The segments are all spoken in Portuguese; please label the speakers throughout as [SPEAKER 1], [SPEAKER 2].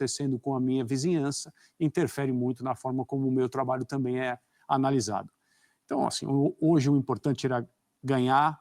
[SPEAKER 1] acontecendo com a minha vizinhança interfere muito na forma como o meu trabalho também é analisado. Então, assim, hoje o importante era ganhar,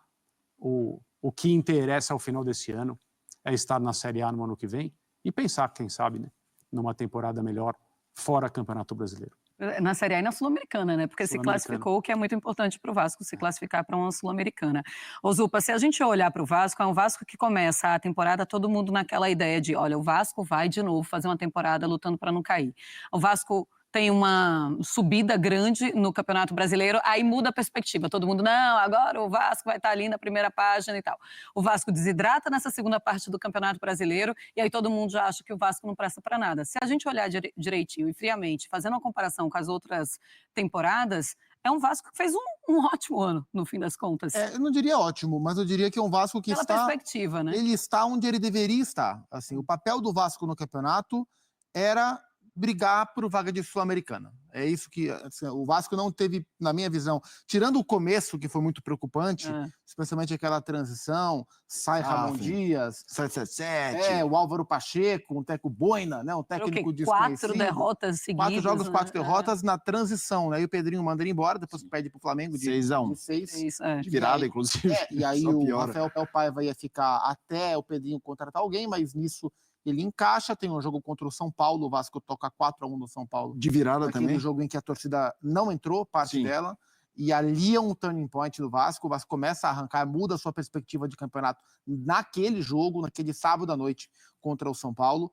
[SPEAKER 1] o que interessa ao final desse ano é estar na Série A no ano que vem e pensar, quem sabe, né, numa temporada melhor fora Campeonato Brasileiro.
[SPEAKER 2] Na Série A e na Sul-Americana, né? Porque se classificou, o que é muito importante para o Vasco, se classificar para uma Sul-Americana. Ô Zupa, se a gente olhar para o Vasco, é um Vasco que começa a temporada todo mundo naquela ideia de, olha, o Vasco vai de novo fazer uma temporada lutando para não cair. O Vasco tem uma subida grande no Campeonato Brasileiro, aí muda a perspectiva. Todo mundo, não, agora o Vasco vai estar ali na primeira página e tal. O Vasco desidrata nessa segunda parte do Campeonato Brasileiro e aí todo mundo já acha que o Vasco não presta para nada. Se a gente olhar direitinho e friamente, fazendo uma comparação com as outras temporadas, é um Vasco que fez um ótimo ano, no fim das contas.
[SPEAKER 3] Eu não diria ótimo, mas eu diria que é um Vasco que
[SPEAKER 2] Pela perspectiva, né?
[SPEAKER 3] Ele está onde ele deveria estar. Assim, o papel do Vasco no campeonato era brigar por vaga de Sul-Americana. É isso que assim, o Vasco não teve, na minha visão, tirando o começo, que foi muito preocupante, especialmente aquela transição, sai Ramon Dias,
[SPEAKER 4] 777,
[SPEAKER 3] o Álvaro Pacheco, um Teco Boina, né, um técnico desconhecido.
[SPEAKER 2] 4 derrotas seguidas.
[SPEAKER 3] 4 jogos, 4 derrotas na transição, né? Aí o Pedrinho manda ele embora, depois pede pro Flamengo de
[SPEAKER 4] 6-1.
[SPEAKER 3] 6.
[SPEAKER 4] De virada, inclusive.
[SPEAKER 3] E aí o Rafael Paiva ia ficar até o Pedrinho contratar alguém, mas nisso ele encaixa, tem um jogo contra o São Paulo, o Vasco toca 4-1 no São Paulo.
[SPEAKER 4] De virada também.
[SPEAKER 3] Aquele jogo em que a torcida não entrou, parte dela, e ali é um turning point do Vasco, o Vasco começa a arrancar, muda a sua perspectiva de campeonato naquele jogo, naquele sábado à noite contra o São Paulo.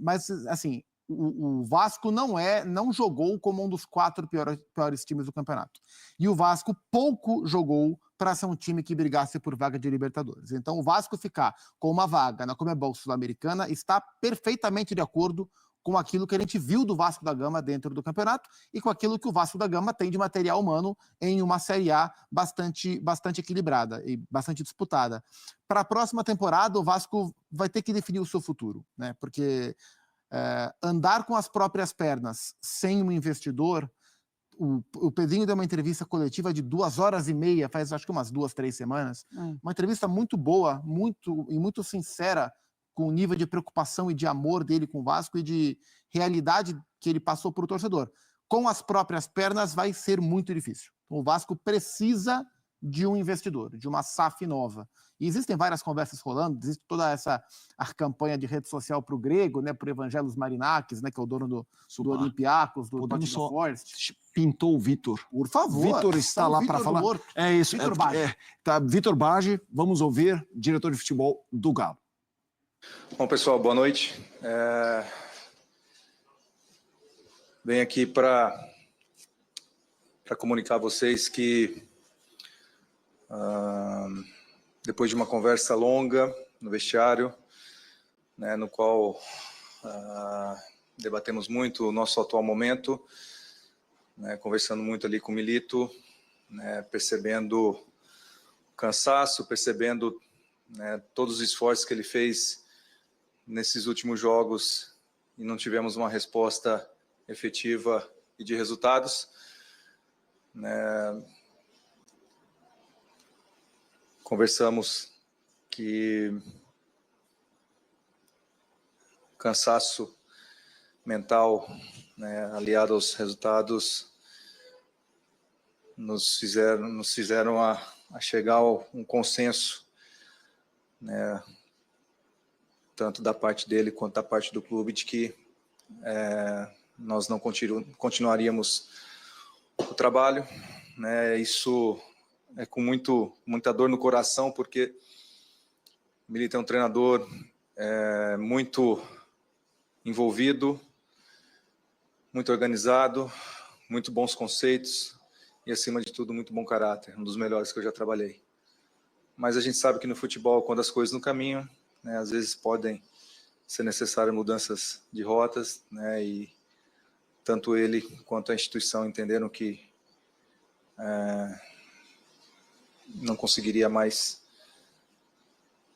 [SPEAKER 3] Mas, assim, o Vasco não jogou como um dos 4 piores times do campeonato. E o Vasco pouco jogou para ser um time que brigasse por vaga de Libertadores. Então, o Vasco ficar com uma vaga na Conmebol Sul-Americana está perfeitamente de acordo com aquilo que a gente viu do Vasco da Gama dentro do campeonato e com aquilo que o Vasco da Gama tem de material humano em uma Série A bastante equilibrada e bastante disputada. Para a próxima temporada, o Vasco vai ter que definir o seu futuro, né? Porque andar com as próprias pernas sem um investidor. O Pedrinho deu uma entrevista coletiva de 2h30, faz acho que umas 2, 3 semanas. Uma entrevista muito boa, muito sincera, com o nível de preocupação e de amor dele com o Vasco e de realidade que ele passou para o torcedor. Com as próprias pernas vai ser muito difícil. O Vasco precisa de um investidor, de uma SAF nova. E existem várias conversas rolando, existe toda essa campanha de rede social para o Grego, né, para o Evangelos Marinakis, né, que é o dono do Olympiacos, do Nottingham Forest.
[SPEAKER 4] Pintou o Vitor.
[SPEAKER 3] Por favor.
[SPEAKER 4] Vitor está lá para falar.
[SPEAKER 3] Morto.
[SPEAKER 4] É isso.
[SPEAKER 3] Vitor Bage.
[SPEAKER 4] Vitor Bage, vamos ouvir, diretor de futebol do Galo.
[SPEAKER 5] Bom, pessoal, boa noite. Venho aqui para comunicar a vocês que depois de uma conversa longa no vestiário, né, no qual debatemos muito o nosso atual momento, né, conversando muito ali com o Milito, né, percebendo o cansaço, percebendo, né, todos os esforços que ele fez nesses últimos jogos e não tivemos uma resposta efetiva e de resultados, né. Conversamos que o cansaço mental, né, aliado aos resultados, nos fizeram a chegar a um consenso, né, tanto da parte dele quanto da parte do clube, de que nós não continuaríamos o trabalho, né. Isso é com muita dor no coração, porque o Milito é um treinador muito envolvido, muito organizado, muito bons conceitos e, acima de tudo, muito bom caráter, um dos melhores que eu já trabalhei. Mas a gente sabe que no futebol, quando as coisas não caminham, né, às vezes podem ser necessárias mudanças de rotas, né, e tanto ele quanto a instituição entenderam que não conseguiria mais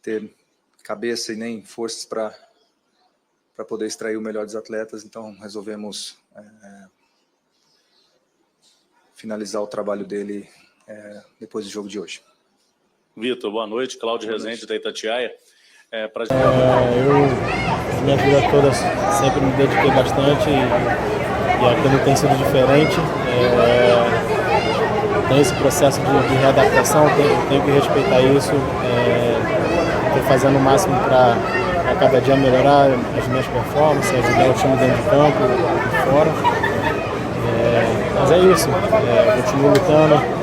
[SPEAKER 5] ter cabeça e nem forças para poder extrair o melhor dos atletas, então resolvemos finalizar o trabalho dele depois do jogo de hoje.
[SPEAKER 6] Vitor, boa noite. Cláudio Rezende, da Itatiaia. minha vida toda sempre me dediquei bastante e aqui não tem sido diferente. Tem esse processo de readaptação, tenho que respeitar isso. Estou fazendo o máximo para cada dia melhorar as minhas performances, ajudar o time dentro de campo e fora. Mas é isso, continuo lutando.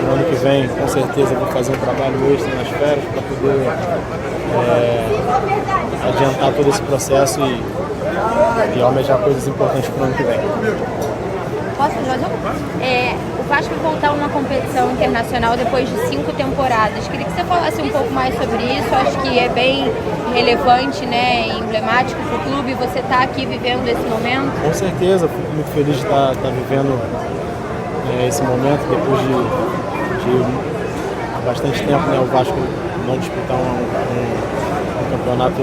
[SPEAKER 6] No ano que vem, com certeza, vou fazer um trabalho extra nas férias para poder adiantar todo esse processo e almejar coisas importantes para o ano que vem.
[SPEAKER 7] Posso, Jorge? O Vasco vai voltar a uma competição internacional depois de 5 temporadas. Queria que você falasse um pouco mais sobre isso. Acho que é bem relevante, né, e emblemático para o clube. Você está aqui vivendo esse momento?
[SPEAKER 6] Com certeza, fico muito feliz de estar vivendo esse momento depois de há bastante tempo, né, o Vasco não disputar um campeonato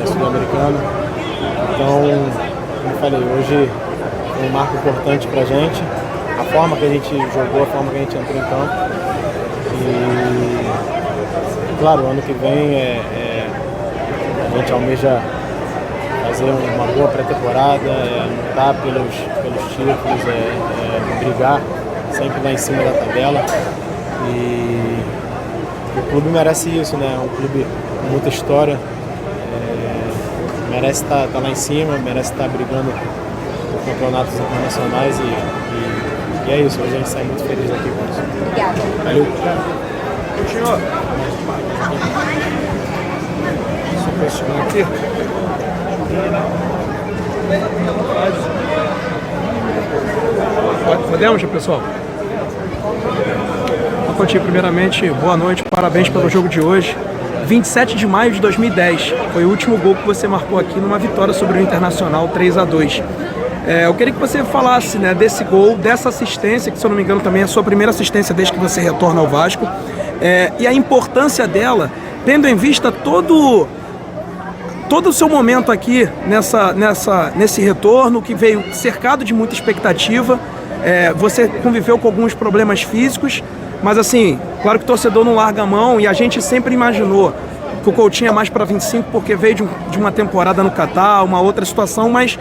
[SPEAKER 6] sul-americano. Então, como eu falei, hoje é um marco importante para a gente, a forma que a gente jogou, a forma que a gente entrou em campo. E claro, ano que vem a gente almeja fazer uma boa pré-temporada, lutar pelos títulos, brigar sempre lá em cima da tabela. E o clube merece isso, né? Um clube com muita história, merece estar lá em cima, merece estar brigando por campeonatos internacionais e é isso. Hoje a gente sai muito feliz aqui com isso.
[SPEAKER 7] Obrigada.
[SPEAKER 6] Valeu.
[SPEAKER 4] Continua. Só pressionar aqui.
[SPEAKER 8] Podemos, pessoal? Contigo, primeiramente, boa noite, parabéns pelo jogo de hoje. 27 de maio de 2010, foi o último gol que você marcou aqui numa vitória sobre o Internacional 3-2. Eu queria que você falasse, né, desse gol, dessa assistência, que se eu não me engano também é a sua primeira assistência desde que você retorna ao Vasco, e a importância dela, tendo em vista todo o seu momento aqui nesse retorno, que veio cercado de muita expectativa. Você conviveu com alguns problemas físicos, mas assim, claro que o torcedor não larga a mão e a gente sempre imaginou que o Coutinho é mais para 25 porque veio de uma temporada no Catar, uma outra situação, mas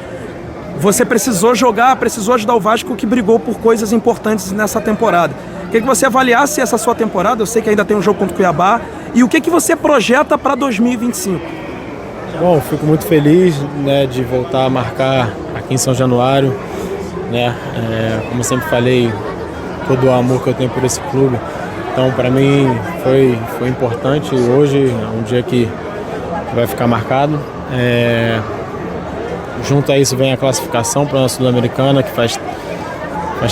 [SPEAKER 8] você precisou jogar, precisou ajudar o Vasco, que brigou por coisas importantes nessa temporada. Queria que você avaliasse essa sua temporada, eu sei que ainda tem um jogo contra o Cuiabá, e o que você projeta para 2025?
[SPEAKER 6] Bom, fico muito feliz, né, de voltar a marcar aqui em São Januário, né? Como eu sempre falei, todo o amor que eu tenho por esse clube. Então, para mim, foi importante. Hoje é um dia que vai ficar marcado. Junto a isso vem a classificação para a Sul-Americana, que faz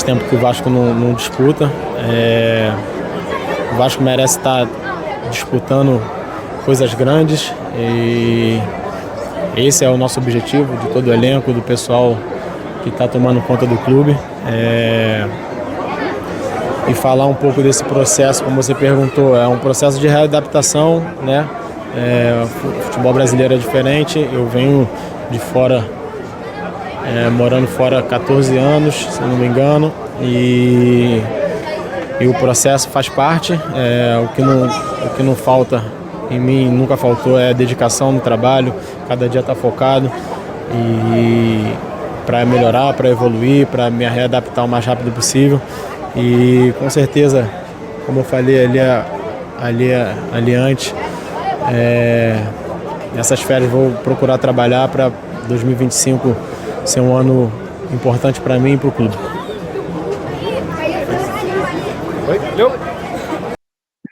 [SPEAKER 6] tempo que o Vasco não disputa. O Vasco merece estar disputando coisas grandes e esse é o nosso objetivo, de todo o elenco, do pessoal que está tomando conta do clube. E falar um pouco desse processo, como você perguntou, é um processo de readaptação, né? O futebol brasileiro é diferente, eu venho de fora, morando fora há 14 anos, se eu não me engano, e o processo faz parte. O que não falta em mim, nunca faltou, é dedicação no trabalho, cada dia está focado e para melhorar, para evoluir, para me readaptar o mais rápido possível. E com certeza, como eu falei ali antes, nessas férias vou procurar trabalhar para 2025 ser um ano importante para mim e para o clube.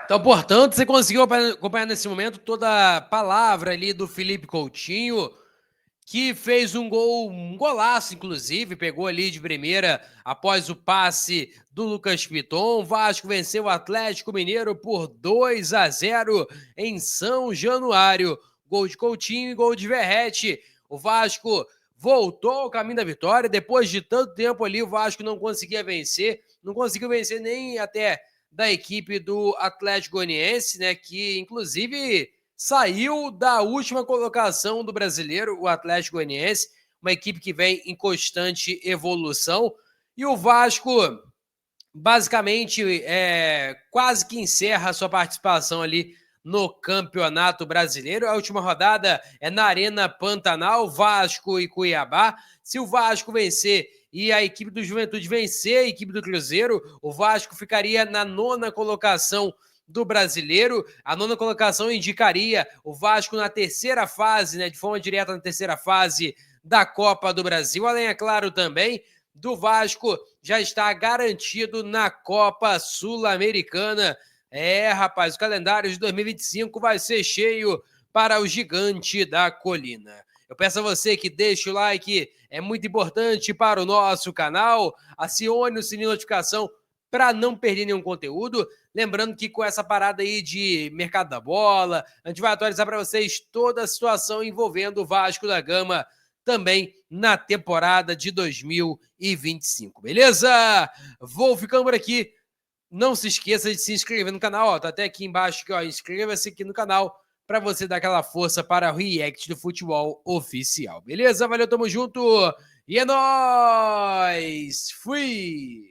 [SPEAKER 9] Então, portanto, você conseguiu acompanhar nesse momento toda a palavra ali do Felipe Coutinho, que fez um golaço, inclusive, pegou ali de primeira após o passe do Lucas Piton. O Vasco venceu o Atlético Mineiro por 2-0 em São Januário. Gol de Coutinho e gol de Verratti. O Vasco voltou ao caminho da vitória. Depois de tanto tempo ali, o Vasco não conseguia vencer. Não conseguiu vencer nem até da equipe do Atlético Goianiense, né, que inclusive saiu da última colocação do brasileiro, o Atlético Goianiense, uma equipe que vem em constante evolução. E o Vasco, basicamente, quase que encerra a sua participação ali no Campeonato Brasileiro. A última rodada é na Arena Pantanal, Vasco e Cuiabá. Se o Vasco vencer e a equipe do Juventude vencer a equipe do Cruzeiro, o Vasco ficaria na 9ª colocação do Brasileiro. A 9ª colocação indicaria o Vasco na 3ª fase, né, de forma direta na 3ª fase da Copa do Brasil, além, é claro, também do Vasco já está garantido na Copa Sul-Americana. Rapaz, o calendário de 2025 vai ser cheio para o Gigante da Colina. Eu peço a você que deixe o like, é muito importante para o nosso canal. Acione o sininho de notificação para não perder nenhum conteúdo. Lembrando que com essa parada aí de mercado da bola, a gente vai atualizar para vocês toda a situação envolvendo o Vasco da Gama também na temporada de 2025, beleza? Vou ficando por aqui. Não se esqueça de se inscrever no canal, ó, tá até aqui embaixo, ó, inscreva-se aqui no canal para você dar aquela força para o React do Futebol Oficial, beleza? Valeu, tamo junto e é nóis! Fui!